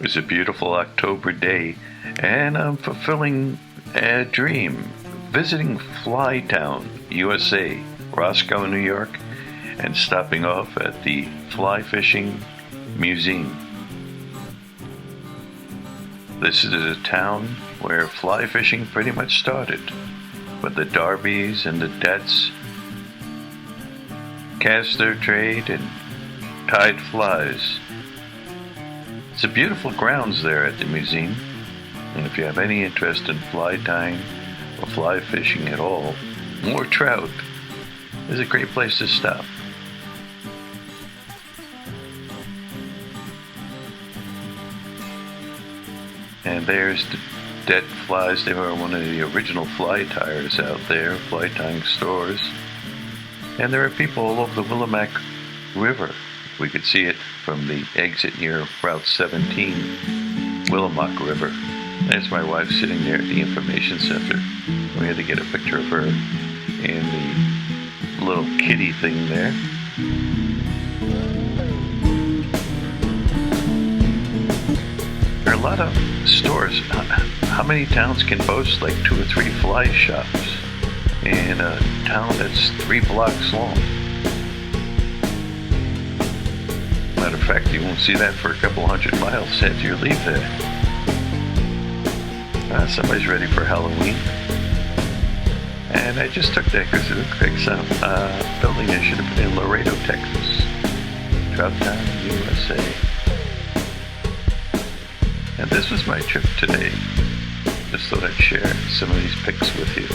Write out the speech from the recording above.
was a beautiful October day, and I'm fulfilling a dream, visiting Flytown, USA, Roscoe, New York, and stopping off at the Fly Fishing Museum. This is a town where fly fishing pretty much started, with the Darbys and the Dets cast their trade and tied flies. It's a beautiful grounds there at the museum, and if you have any interest in fly tying or fly fishing at all, or trout, it's a great place to stop. And there's the Det flies. They were one of the original fly tyers out there, fly tying stores. And there are people all over the Willimack River. We could see it from the exit near Route 17, Willimack River. There's my wife sitting there at the information center. We had to get a picture of her and the little kitty thing there. There are a lot of stores. How many towns can boast like 2 or 3 fly shops in a town that's 3 blocks long? Matter of fact, you won't see that for a couple 100 miles after you leave there. Somebody's ready for Halloween. And I just took that because it looks like some building that should have been in Laredo, Texas. Trout Town, USA. And this was my trip today. Just thought I'd share some of these pics with you.